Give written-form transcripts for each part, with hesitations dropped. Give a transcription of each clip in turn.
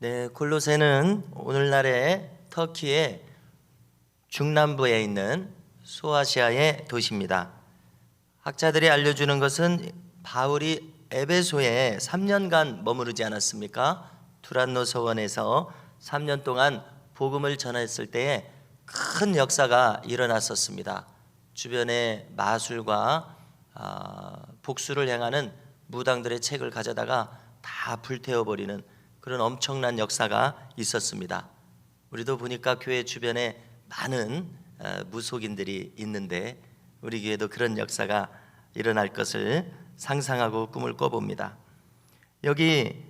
네, 골로새는 오늘날의 터키의 중남부에 있는 소아시아의 도시입니다. 학자들이 알려주는 것은 바울이 에베소에 3년간 머무르지 않았습니까? 투란노 서원에서 3년 동안 복음을 전했을 때에 큰 역사가 일어났었습니다. 주변에 마술과 복수를 행하는 무당들의 책을 가져다가 다 불태워버리는 그런 엄청난 역사가 있었습니다. 우리도 보니까 교회 주변에 많은 무속인들이 있는데 우리 교회도 그런 역사가 일어날 것을 상상하고 꿈을 꿔봅니다. 여기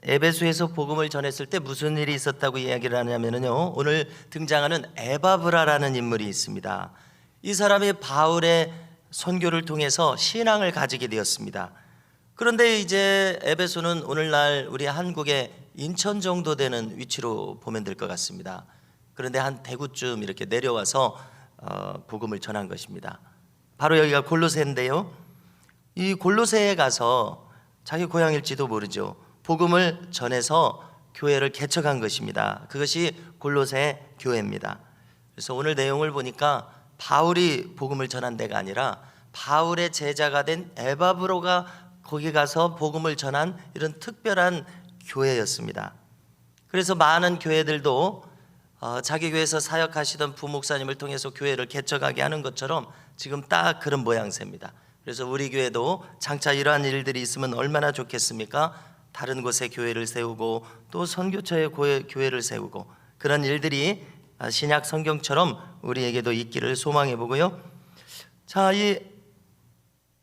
에베소에서 복음을 전했을 때 무슨 일이 있었다고 이야기를 하냐면요, 오늘 등장하는 에바브라라는 인물이 있습니다. 이 사람이 바울의 선교를 통해서 신앙을 가지게 되었습니다. 그런데 이제 에베소는 오늘날 우리 한국의 인천 정도 되는 위치로 보면 될 것 같습니다. 그런데 한 대구쯤 이렇게 내려와서 복음을 전한 것입니다. 바로 여기가 골로새인데요, 이 골로새에 가서 자기 고향일지도 모르죠, 복음을 전해서 교회를 개척한 것입니다. 그것이 골로새 교회입니다. 그래서 오늘 내용을 보니까 바울이 복음을 전한 데가 아니라 바울의 제자가 된 에바브로가 거기 가서 복음을 전한 이런 특별한 교회였습니다. 그래서 많은 교회들도 자기 교회에서 사역하시던 부목사님을 통해서 교회를 개척하게 하는 것처럼 지금 딱 그런 모양새입니다. 그래서 우리 교회도 장차 이러한 일들이 있으면 얼마나 좋겠습니까? 다른 곳에 교회를 세우고 또 선교처에 교회를 세우고 그런 일들이 신약 성경처럼 우리에게도 있기를 소망해 보고요. 자, 이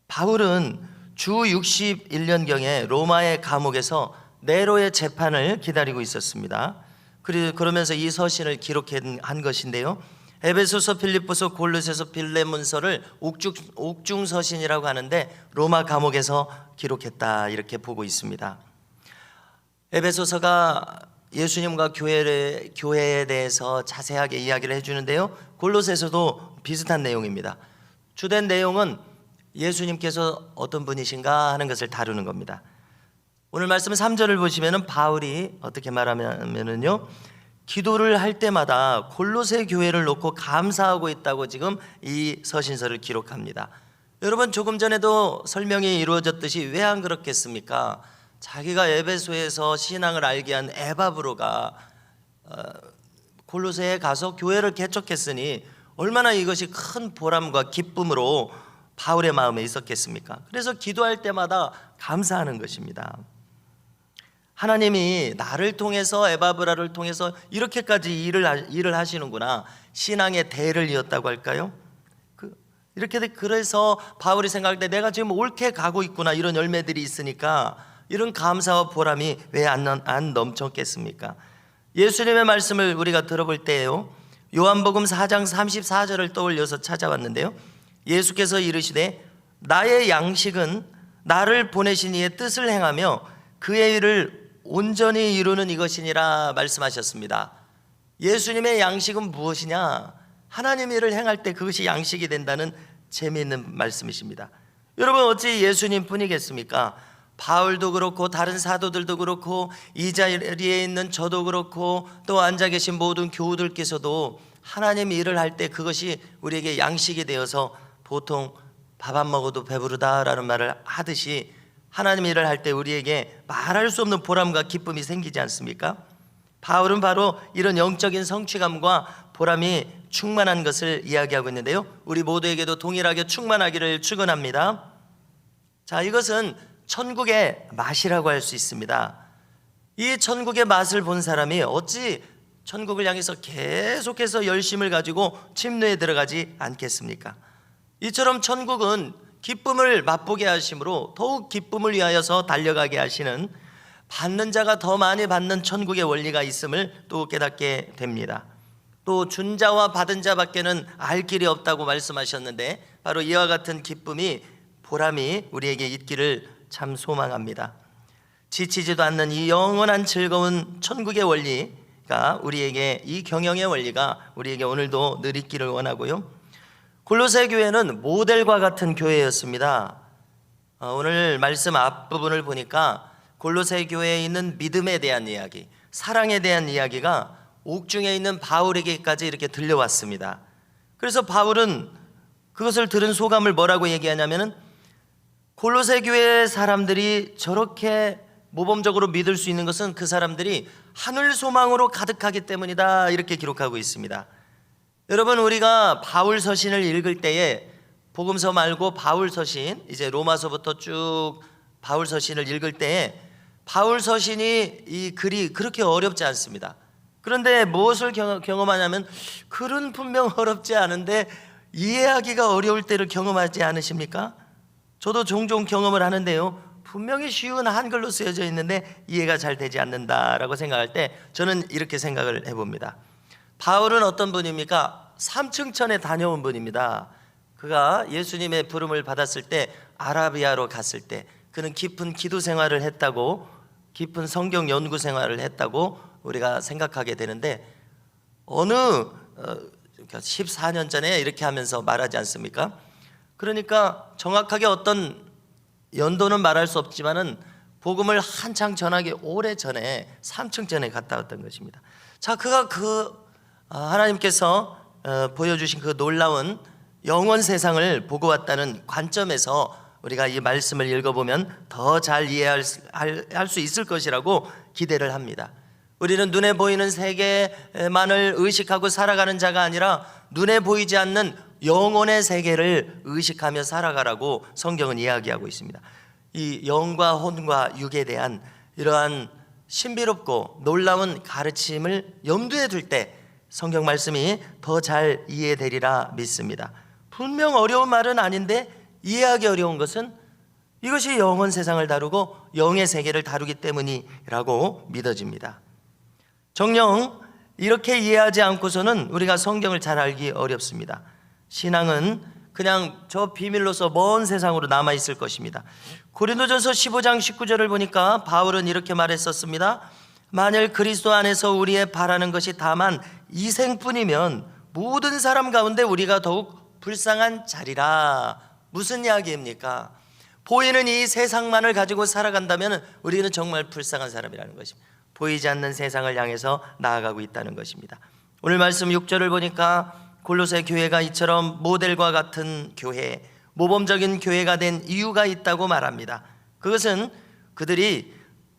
바울은 주 61년경에 로마의 감옥에서 네로의 재판을 기다리고 있었습니다. 그러면서 이 서신을 기록한 것인데요, 에베소서, 필립보서, 골로새서, 빌레몬서를 옥중서신이라고 하는데 로마 감옥에서 기록했다 이렇게 보고 있습니다. 에베소서가 예수님과 교회에 대해서 자세하게 이야기를 해주는데요, 골로새서도 비슷한 내용입니다. 주된 내용은 예수님께서 어떤 분이신가 하는 것을 다루는 겁니다. 오늘 말씀 3절을 보시면 바울이 어떻게 말하면요, 기도를 할 때마다 골로새 교회를 놓고 감사하고 있다고 지금 이 서신서를 기록합니다. 여러분, 조금 전에도 설명이 이루어졌듯이 왜 안 그렇겠습니까? 자기가 에베소에서 신앙을 알게 한 에바브로가 골로새에 가서 교회를 개척했으니 얼마나 이것이 큰 보람과 기쁨으로 바울의 마음에 있었겠습니까? 그래서 기도할 때마다 감사하는 것입니다. 하나님이 나를 통해서, 에바브라를 통해서 이렇게까지 일을 하시는구나, 신앙의 대를 이었다고 할까요? 그래서 바울이 생각할 때 내가 지금 옳게 가고 있구나, 이런 열매들이 있으니까 이런 감사와 보람이 왜 안 넘쳤겠습니까? 예수님의 말씀을 우리가 들어볼 때요, 요한복음 4장 34절을 떠올려서 찾아왔는데요, 예수께서 이르시되 나의 양식은 나를 보내신 이의 뜻을 행하며 그의 일을 온전히 이루는 이것이니라 말씀하셨습니다. 예수님의 양식은 무엇이냐? 하나님 일을 행할 때 그것이 양식이 된다는 재미있는 말씀이십니다. 여러분, 어찌 예수님 뿐이겠습니까? 바울도 그렇고 다른 사도들도 그렇고 이 자리에 있는 저도 그렇고 또 앉아 계신 모든 교우들께서도 하나님 일을 할 때 그것이 우리에게 양식이 되어서 보통 밥 안 먹어도 배부르다라는 말을 하듯이 하나님 일을 할 때 우리에게 말할 수 없는 보람과 기쁨이 생기지 않습니까? 바울은 바로 이런 영적인 성취감과 보람이 충만한 것을 이야기하고 있는데요, 우리 모두에게도 동일하게 충만하기를 축원합니다. 자, 이것은 천국의 맛이라고 할 수 있습니다. 이 천국의 맛을 본 사람이 어찌 천국을 향해서 계속해서 열심을 가지고 침례에 들어가지 않겠습니까? 이처럼 천국은 기쁨을 맛보게 하심으로 더욱 기쁨을 위하여서 달려가게 하시는, 받는 자가 더 많이 받는 천국의 원리가 있음을 또 깨닫게 됩니다. 또 준 자와 받은 자밖에는 알 길이 없다고 말씀하셨는데 바로 이와 같은 기쁨이, 보람이 우리에게 있기를 참 소망합니다. 지치지도 않는 이 영원한 즐거운 천국의 원리가 우리에게, 이 경영의 원리가 우리에게 오늘도 늘 있기를 원하고요, 골로새 교회는 모델과 같은 교회였습니다. 오늘 말씀 앞부분을 보니까 골로새 교회에 있는 믿음에 대한 이야기, 사랑에 대한 이야기가 옥중에 있는 바울에게까지 이렇게 들려왔습니다. 그래서 바울은 그것을 들은 소감을 뭐라고 얘기하냐면은 골로새 교회 사람들이 저렇게 모범적으로 믿을 수 있는 것은 그 사람들이 하늘 소망으로 가득하기 때문이다, 이렇게 기록하고 있습니다. 여러분, 우리가 바울 서신을 읽을 때에 복음서 말고 바울 서신, 이제 로마서부터 쭉 바울 서신을 읽을 때에 바울 서신이 이 글이 그렇게 어렵지 않습니다. 그런데 무엇을 경험하냐면 글은 분명 어렵지 않은데 이해하기가 어려울 때를 경험하지 않으십니까? 저도 종종 경험을 하는데요, 분명히 쉬운 한글로 쓰여져 있는데 이해가 잘 되지 않는다라고 생각할 때 저는 이렇게 생각을 해봅니다. 바울은 어떤 분입니까? 삼층천에 다녀온 분입니다. 그가 예수님의 부름을 받았을 때 아라비아로 갔을 때 그는 깊은 기도 생활을 했다고, 깊은 성경 연구 생활을 했다고 우리가 생각하게 되는데, 어느 14년 전에 이렇게 하면서 말하지 않습니까? 그러니까 정확하게 어떤 연도는 말할 수 없지만은 복음을 한창 전하기 오래 전에 삼층전에 갔다 왔던 것입니다. 자, 그가 하나님께서 보여주신 그 놀라운 영원 세상을 보고 왔다는 관점에서 우리가 이 말씀을 읽어보면 더 잘 이해할 수 있을 것이라고 기대를 합니다. 우리는 눈에 보이는 세계만을 의식하고 살아가는 자가 아니라 눈에 보이지 않는 영혼의 세계를 의식하며 살아가라고 성경은 이야기하고 있습니다. 이 영과 혼과 육에 대한 이러한 신비롭고 놀라운 가르침을 염두에 둘 때 성경 말씀이 더 잘 이해되리라 믿습니다. 분명 어려운 말은 아닌데 이해하기 어려운 것은 이것이 영혼 세상을 다루고 영의 세계를 다루기 때문이라고 믿어집니다. 정녕 이렇게 이해하지 않고서는 우리가 성경을 잘 알기 어렵습니다. 신앙은 그냥 저 비밀로서 먼 세상으로 남아있을 것입니다. 고린도전서 15장 19절을 보니까 바울은 이렇게 말했었습니다. 만일 그리스도 안에서 우리의 바라는 것이 다만 이생뿐이면 모든 사람 가운데 우리가 더욱 불쌍한 자리라. 무슨 이야기입니까? 보이는 이 세상만을 가지고 살아간다면 우리는 정말 불쌍한 사람이라는 것입니다. 보이지 않는 세상을 향해서 나아가고 있다는 것입니다. 오늘 말씀 6절을 보니까 골로새 교회가 이처럼 모델과 같은 교회, 모범적인 교회가 된 이유가 있다고 말합니다. 그것은 그들이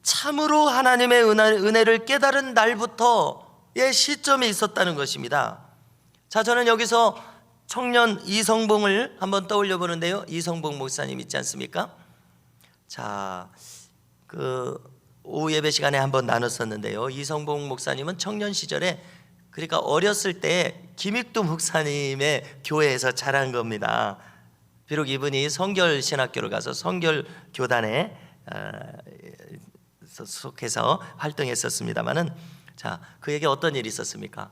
참으로 하나님의 은혜를 깨달은 날부터의 시점이 있었다는 것입니다. 자, 저는 여기서 청년 이성봉을 한번 떠올려 보는데요, 이성봉 목사님 있지 않습니까? 자, 오후 예배 시간에 한번 나눴었는데요, 이성봉 목사님은 청년 시절에, 그러니까 어렸을 때 김익두 목사님의 교회에서 자란 겁니다. 비록 이분이 성결신학교를 가서 성결교단에 속해서 활동했었습니다마는, 자, 그에게 어떤 일이 있었습니까?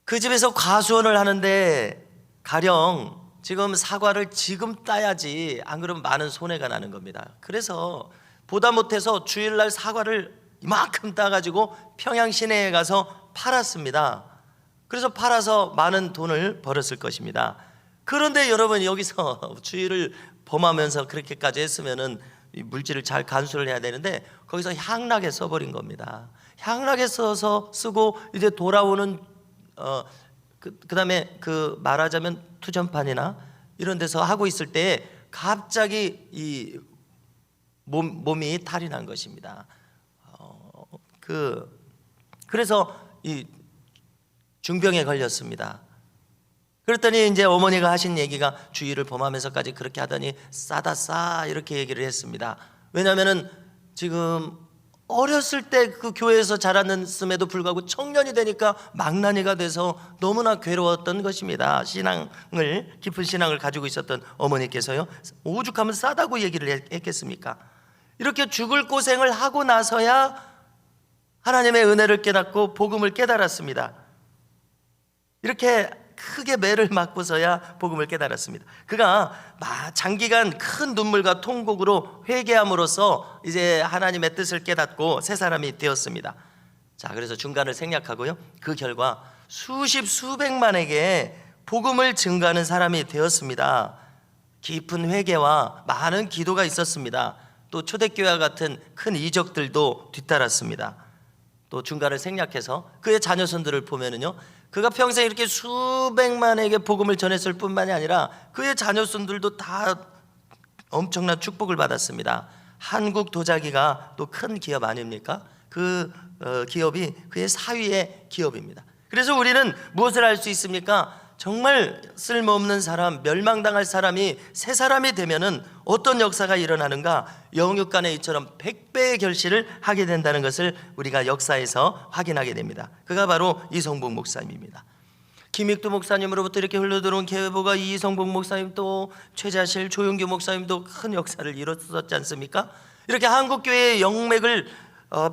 그 집에서 과수원을 하는데 가령 지금 사과를 지금 따야지, 안 그러면 많은 손해가 나는 겁니다. 그래서 보다 못해서 주일날 사과를 이만큼 따가지고 평양 시내에 가서 팔았습니다. 그래서 팔아서 많은 돈을 벌었을 것입니다. 그런데 여러분, 여기서 주의를 범하면서 그렇게까지 했으면은 물질을 잘 간수를 해야 되는데 거기서 향락에 써버린 겁니다. 향락에 써서 쓰고 이제 돌아오는 그다음에 말하자면 투전판이나 이런 데서 하고 있을 때 갑자기 이 몸이 탈이 난 것입니다. 그래서 이 중병에 걸렸습니다. 그랬더니 이제 어머니가 하신 얘기가, 주의를 범하면서까지 그렇게 하더니 싸다 싸, 이렇게 얘기를 했습니다. 왜냐하면은 지금 어렸을 때 그 교회에서 자랐음에도 불구하고 청년이 되니까 망나니가 돼서 너무나 괴로웠던 것입니다. 깊은 신앙을 가지고 있었던 어머니께서요, 오죽하면 싸다고 얘기를 했겠습니까? 이렇게 죽을 고생을 하고 나서야 하나님의 은혜를 깨닫고 복음을 깨달았습니다. 이렇게 크게 매를 맞고서야 복음을 깨달았습니다. 그가 장기간 큰 눈물과 통곡으로 회개함으로써 이제 하나님의 뜻을 깨닫고 새 사람이 되었습니다. 자, 그래서 중간을 생략하고요, 그 결과 수백만에게 복음을 증거하는 사람이 되었습니다. 깊은 회개와 많은 기도가 있었습니다. 또 초대교회와 같은 큰 이적들도 뒤따랐습니다. 또 중간을 생략해서 그의 자녀손들을 보면은요, 그가 평생 이렇게 수백만에게 복음을 전했을 뿐만이 아니라 그의 자녀손들도 다 엄청난 축복을 받았습니다. 한국 도자기가 또 큰 기업 아닙니까? 그 기업이 그의 사위의 기업입니다. 그래서 우리는 무엇을 알 수 있습니까? 정말 쓸모없는 사람, 멸망당할 사람이 새 사람이 되면은 어떤 역사가 일어나는가? 영육간의 이처럼 100배의 결실을 하게 된다는 것을 우리가 역사에서 확인하게 됩니다. 그가 바로 이성복 목사님입니다. 김익두 목사님으로부터 이렇게 흘러들어온 계보가 이성복 목사님, 또 최자실, 조용규 목사님도 큰 역사를 이뤘었지 않습니까? 이렇게 한국교회의 영맥을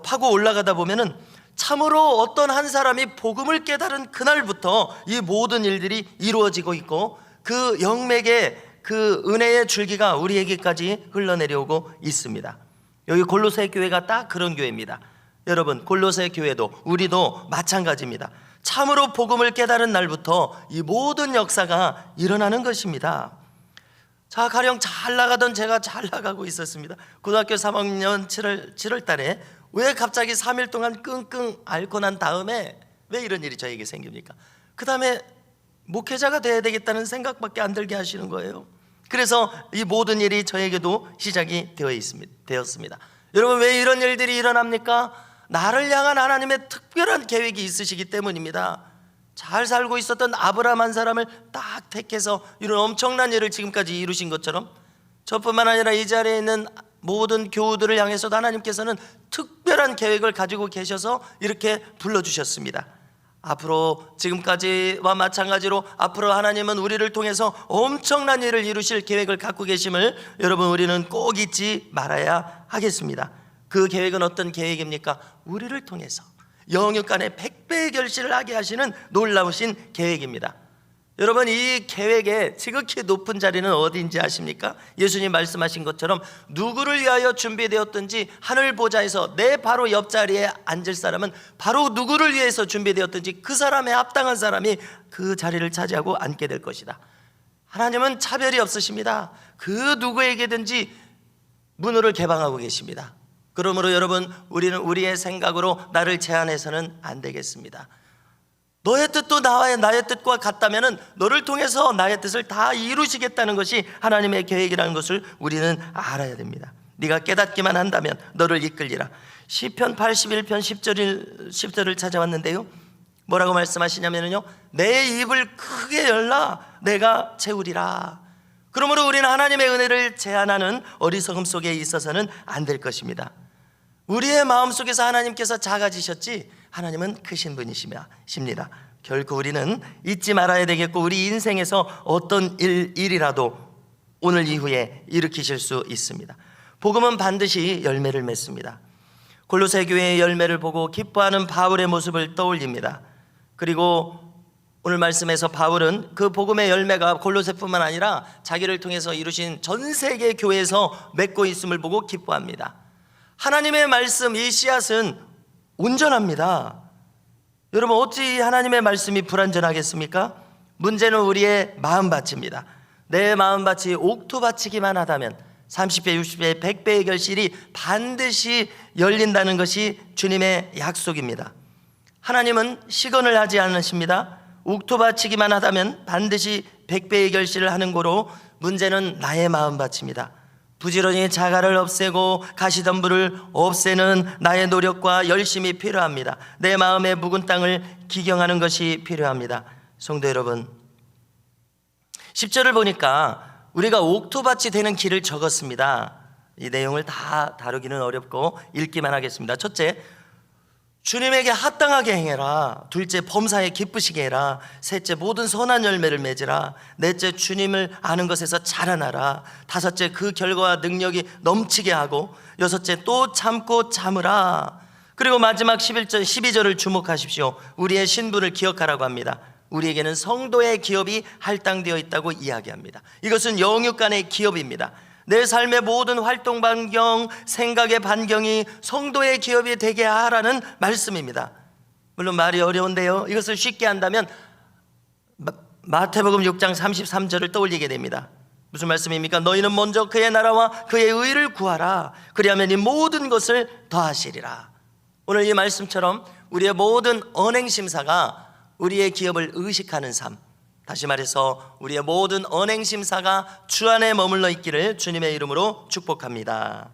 파고 올라가다 보면은 참으로 어떤 한 사람이 복음을 깨달은 그날부터 이 모든 일들이 이루어지고 있고, 그 영맥의 그 은혜의 줄기가 우리에게까지 흘러내려오고 있습니다. 여기 골로새 교회가 딱 그런 교회입니다. 여러분, 골로새 교회도 우리도 마찬가지입니다. 참으로 복음을 깨달은 날부터 이 모든 역사가 일어나는 것입니다. 자, 가령 잘 나가던 제가 잘 나가고 있었습니다. 고등학교 3학년 7월 달에 왜 갑자기 3일 동안 끙끙 앓고 난 다음에 왜 이런 일이 저에게 생깁니까? 그 다음에 목회자가 돼야 되겠다는 생각밖에 안 들게 하시는 거예요. 그래서 이 모든 일이 저에게도 시작이 되었습니다. 여러분, 왜 이런 일들이 일어납니까? 나를 향한 하나님의 특별한 계획이 있으시기 때문입니다. 잘 살고 있었던 아브라함 한 사람을 딱 택해서 이런 엄청난 일을 지금까지 이루신 것처럼, 저뿐만 아니라 이 자리에 있는 모든 교우들을 향해서도 하나님께서는 특별한 계획을 가지고 계셔서 이렇게 불러주셨습니다. 앞으로 지금까지와 마찬가지로 앞으로 하나님은 우리를 통해서 엄청난 일을 이루실 계획을 갖고 계심을 여러분, 우리는 꼭 잊지 말아야 하겠습니다. 그 계획은 어떤 계획입니까? 우리를 통해서 영육간의 100배의 결실을 하게 하시는 놀라우신 계획입니다. 여러분, 이 계획의 지극히 높은 자리는 어디인지 아십니까? 예수님 말씀하신 것처럼 누구를 위하여 준비되었든지 하늘 보좌에서 내 바로 옆자리에 앉을 사람은 바로 누구를 위해서 준비되었든지 그 사람에 합당한 사람이 그 자리를 차지하고 앉게 될 것이다. 하나님은 차별이 없으십니다. 그 누구에게든지 문호를 개방하고 계십니다. 그러므로 여러분, 우리는 우리의 생각으로 나를 제한해서는 안 되겠습니다. 너의 뜻도 나의 뜻과 같다면 너를 통해서 나의 뜻을 다 이루시겠다는 것이 하나님의 계획이라는 것을 우리는 알아야 됩니다. 네가 깨닫기만 한다면 너를 이끌리라. 시편 81편 10절을 찾아왔는데요, 뭐라고 말씀하시냐면요, 내 입을 크게 열라 내가 채우리라. 그러므로 우리는 하나님의 은혜를 제한하는 어리석음 속에 있어서는 안 될 것입니다. 우리의 마음속에서 하나님께서 작아지셨지 하나님은 크신 분이십니다. 결코 우리는 잊지 말아야 되겠고, 우리 인생에서 어떤 일이라도 오늘 이후에 일으키실 수 있습니다. 복음은 반드시 열매를 맺습니다. 골로새 교회의 열매를 보고 기뻐하는 바울의 모습을 떠올립니다. 그리고 오늘 말씀에서 바울은 그 복음의 열매가 골로새뿐만 아니라 자기를 통해서 이루신 전 세계 교회에서 맺고 있음을 보고 기뻐합니다. 하나님의 말씀, 이 씨앗은 온전합니다. 여러분, 어찌 하나님의 말씀이 불완전하겠습니까? 문제는 우리의 마음밭입니다. 내 마음밭이 옥토밭이기만 하다면 30배, 60배, 100배의 결실이 반드시 열린다는 것이 주님의 약속입니다. 하나님은 시건을 하지 않으십니다. 옥토밭이기만 하다면 반드시 100배의 결실을 하는 고로 문제는 나의 마음밭입니다. 부지런히 자갈을 없애고 가시덤불을 없애는 나의 노력과 열심이 필요합니다. 내 마음의 묵은 땅을 기경하는 것이 필요합니다. 성도 여러분, 10절을 보니까 우리가 옥토밭이 되는 길을 적었습니다. 이 내용을 다 다루기는 어렵고 읽기만 하겠습니다. 첫째, 주님에게 합당하게 행해라. 둘째, 범사에 기쁘시게 해라. 셋째, 모든 선한 열매를 맺으라. 넷째, 주님을 아는 것에서 자라나라. 다섯째, 그 결과와 능력이 넘치게 하고. 여섯째, 또 참고 참으라. 그리고 마지막 11절, 12절을 주목하십시오. 우리의 신분을 기억하라고 합니다. 우리에게는 성도의 기업이 할당되어 있다고 이야기합니다. 이것은 영육간의 기업입니다. 내 삶의 모든 활동 반경, 생각의 반경이 성도의 기업이 되게 하라는 말씀입니다. 물론 말이 어려운데요, 이것을 쉽게 한다면 마태복음 6장 33절을 떠올리게 됩니다. 무슨 말씀입니까? 너희는 먼저 그의 나라와 그의 의를 구하라. 그리하면 이 모든 것을 더하시리라. 오늘 이 말씀처럼 우리의 모든 언행심사가 우리의 기업을 의식하는 삶, 다시 말해서 우리의 모든 언행심사가 주 안에 머물러 있기를 주님의 이름으로 축복합니다.